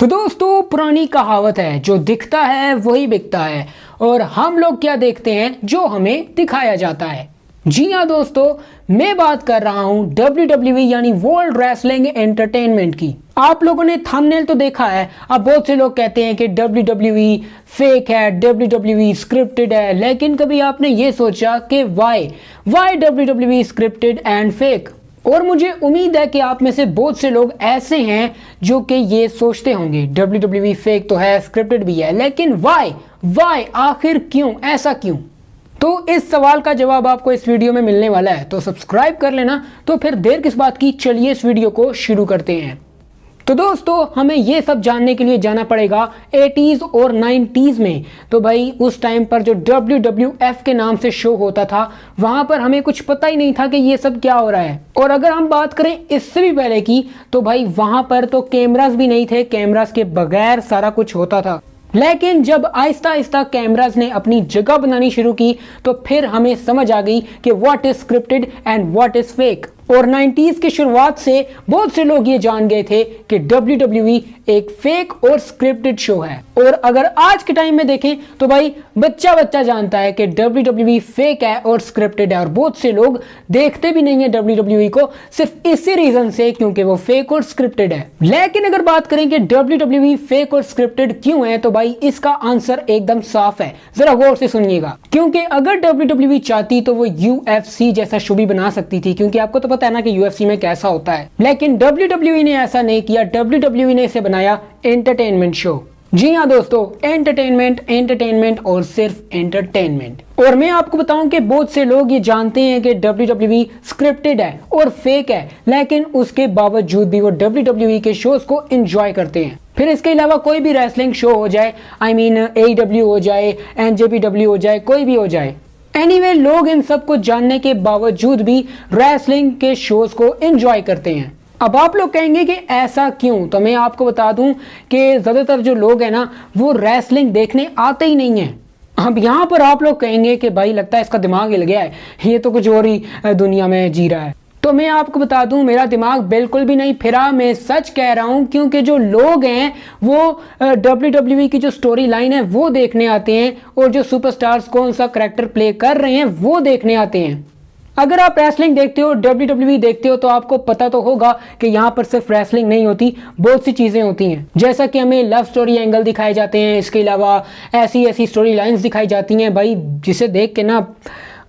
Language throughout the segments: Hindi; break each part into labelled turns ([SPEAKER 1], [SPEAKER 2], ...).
[SPEAKER 1] तो दोस्तों पुरानी कहावत है, जो दिखता है वही बिकता है। और हम लोग क्या देखते हैं, जो हमें दिखाया जाता है। जी हाँ दोस्तों, मैं बात कर रहा हूँ WWE यानी वर्ल्ड रेसलिंग एंटरटेनमेंट की। आप लोगों ने थंबनेल तो देखा है। अब बहुत से लोग कहते हैं कि WWE फेक है, WWE स्क्रिप्टेड है, लेकिन कभी आपने ये सोचा कि why WWE scripted and fake? और मुझे उम्मीद है कि आप में से बहुत से लोग ऐसे हैं जो कि ये सोचते होंगे WWE फेक तो है, स्क्रिप्टेड भी है, लेकिन वाई आखिर क्यों, ऐसा क्यों? तो इस सवाल का जवाब आपको इस वीडियो में मिलने वाला है। तो सब्सक्राइब कर लेना। तो फिर देर किस बात की, चलिए इस वीडियो को शुरू करते हैं। तो दोस्तों हमें ये सब जानने के लिए जाना पड़ेगा 80s और 90s में। तो भाई उस टाइम पर जो WWF के नाम से शो होता था, वहां पर हमें कुछ पता ही नहीं था कि ये सब क्या हो रहा है। और अगर हम बात करें इससे भी पहले की, तो भाई वहां पर तो कैमरास भी नहीं थे, कैमरास के बगैर सारा कुछ होता था। लेकिन जब आहिस्ता आहिस्ता कैमरास ने अपनी जगह बनानी शुरू की, तो फिर हमें समझ आ गई कि what is scripted and what is fake. और 90s की शुरुआत से बहुत से लोग ये जान गए थे कि WWE एक फेक और स्क्रिप्टेड शो है। और अगर आज के टाइम में देखें तो भाई बच्चा जानता है कि WWE फेक है और स्क्रिप्टेड है। और बहुत से लोग देखते भी नहीं है WWE को, सिर्फ इसी रीजन से क्योंकि वो फेक और स्क्रिप्टेड है। लेकिन अगर बात करें कि WWE फेक और स्क्रिप्टेड क्यों है, तो भाई इसका आंसर एकदम साफ है। जरा गौर से सुनिएगा, क्योंकि अगर WWE चाहती तो वो UFC जैसा शो भी बना सकती थी, क्योंकि आपको तो पता है ना कि UFC में कैसा होता है। लेकिन WWE ने ऐसा नहीं किया। WWE ने इसे बनाया एंटरटेनमेंट शो। जी हाँ दोस्तों, एंटरटेनमेंट और सिर्फ एंटरटेनमेंट। और मैं आपको बताऊं कि बहुत से लोग ये जानते हैं कि WWE स्क्रिप्टेड है और फेक है, लेकिन उसके बावजूद भी वो WWE के शोज को एंजॉय करते हैं। फिर इसके अलावा कोई भी रेसलिंग शो हो जाए, AEW हो जाए, NJPW हो जाए, कोई भी हो जाए, एनीवे लोग इन सब को जानने के बावजूद भी रेसलिंग के शोज को एंजॉय करते हैं। अब आप लोग कहेंगे कि ऐसा क्यों? तो मैं आपको बता दूं कि ज्यादातर जो लोग हैं ना, वो रेसलिंग देखने आते ही नहीं है। अब यहाँ पर आप लोग कहेंगे कि भाई लगता है इसका दिमाग हिल गया है, ये तो कुछ और ही दुनिया में जी रहा है। तो मैं आपको बता दूं, मेरा दिमाग बिल्कुल भी नहीं फिरा, मैं सच कह रहा हूं। क्योंकि जो लोग हैं वो WWE की जो स्टोरी लाइन है वो देखने आते हैं, और जो सुपरस्टार्स कौन सा करैक्टर प्ले कर रहे हैं वो देखने आते हैं। अगर आप रेसलिंग देखते हो, WWE देखते हो, तो आपको पता तो होगा कि यहाँ पर सिर्फ रेसलिंग नहीं होती, बहुत सी चीजें होती हैं। जैसा कि हमें लव स्टोरी एंगल दिखाए जाते हैं, इसके अलावा ऐसी स्टोरी लाइन्स दिखाई जाती हैं भाई, जिसे देख के ना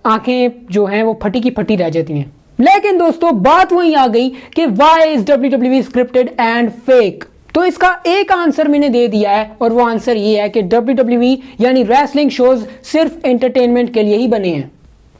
[SPEAKER 1] आंखें जो हैं वो फटी की फटी रह जाती हैं। लेकिन दोस्तों बात वहीं आ गई कि why is WWE scripted and fake? तो इसका एक आंसर मैंने दे दिया है, और वो आंसर ये है कि WWE यानी रेसलिंग शोज सिर्फ एंटरटेनमेंट के लिए ही बने हैं।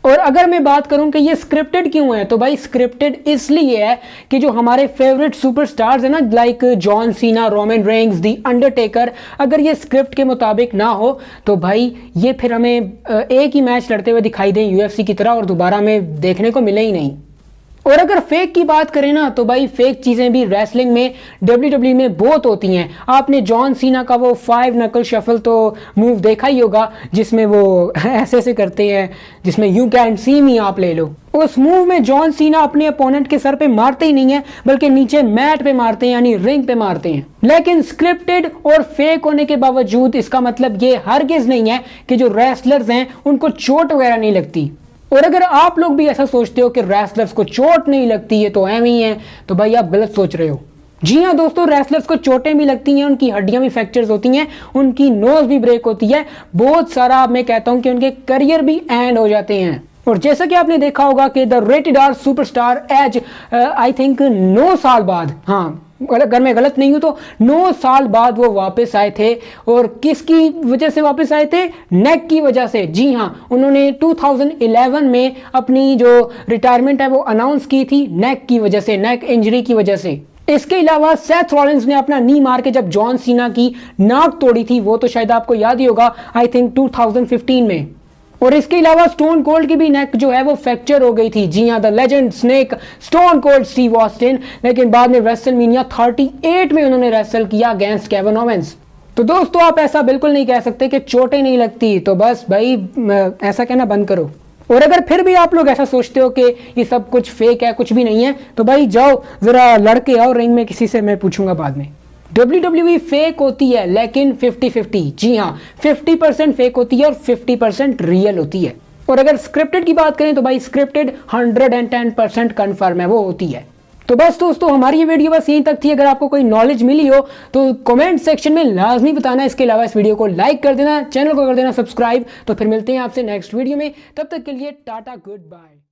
[SPEAKER 1] और अगर मैं बात करूं कि ये स्क्रिप्टेड क्यों है, तो भाई स्क्रिप्टेड इसलिए है कि जो हमारे फेवरेट सुपरस्टार्स है ना, like John Cena, Roman Reigns, the Undertaker, अगर ये स्क्रिप्ट के मुताबिक ना हो तो भाई ये फिर हमें एक ही मैच लड़ते हुए दिखाई दें UFC की तरह, और दोबारा हमें देखने को मिले ही नहीं। और अगर फेक की बात करें ना, तो भाई फेक चीजें भी रेसलिंग में WWE में बहुत होती हैं। आपने जॉन सीना का वो 5 नकल शफल तो मूव देखा ही होगा, जिसमें वो ऐसे करते हैं, जिसमें यू कैन सी मी आप ले लो। उस मूव में जॉन सीना अपने अपोनेंट के सर पे मारते ही नहीं है, बल्कि नीचे मैट पे मारते हैं, यानी रिंग पे मारते हैं। लेकिन स्क्रिप्टेड और फेक होने के बावजूद इसका मतलब ये हरगिज नहीं है कि जो रेसलर्स हैं उनको चोट वगैरह नहीं लगती। और अगर आप लोग भी ऐसा सोचते हो कि रेसलर्स को चोट नहीं लगती है तो एवं ही है, तो भाई आप गलत सोच रहे हो। जी हाँ दोस्तों, रेसलर्स को चोटें भी लगती हैं, उनकी हड्डियां भी फ्रैक्चर्स होती हैं, उनकी नोज भी ब्रेक होती है, बहुत सारा मैं कहता हूं कि उनके करियर भी एंड हो जाते हैं। और जैसा कि आपने देखा होगा कि the rated R superstar as I think 9 साल बाद, हाँ अगर मैं गलत नहीं हूं तो 9 साल बाद वो वापस आए थे। और किसकी वजह से वापस आए थे? नेक की वजह से। जी हाँ, उन्होंने 2011 में अपनी जो रिटायरमेंट है वो अनाउंस की थी नेक की वजह से, नेक इंजरी की वजह से। इसके अलावा सेथ रॉलिंस ने अपना नी मार के जब जॉन सीना की नाक तोड़ी थी, वो तो शायद आपको याद ही होगा, आई थिंक 2015 में। और इसके अलावा स्टोन कोल्ड की भी नेक जो है वो फ्रैक्चर हो गई थी। जी हाँ, the legend snake stone cold Steve Austin, लेकिन बाद में रेसलमेनिया 38 में उन्होंने रेसल किया अगेंस्ट केविन ओवेंस। तो दोस्तों आप ऐसा बिल्कुल नहीं कह सकते कि चोटें नहीं लगती, तो बस भाई ऐसा कहना बंद करो। और अगर फिर भी आप लोग ऐसा सोचते हो कि ये सब कुछ फेक है, कुछ भी नहीं है, तो भाई जाओ जरा लड़के आओ रिंग में, किसी से मैं पूछूंगा बाद में। WWE फेक होती है लेकिन 50-50, जी हाँ 50% फेक होती है और 50% रियल होती है। और अगर स्क्रिप्टेड की बात करें तो भाई स्क्रिप्टेड 110% कन्फर्म है, वो होती है। तो बस दोस्तों हमारी ये वीडियो बस यहीं तक थी। अगर आपको कोई नॉलेज मिली हो तो कमेंट सेक्शन में लाजमी बताना। इसके अलावा इस वीडियो को लाइक कर देना, चैनल को कर देना सब्सक्राइब। तो फिर मिलते हैं आपसे नेक्स्ट वीडियो में, तब तक के लिए टाटा, गुड बाय।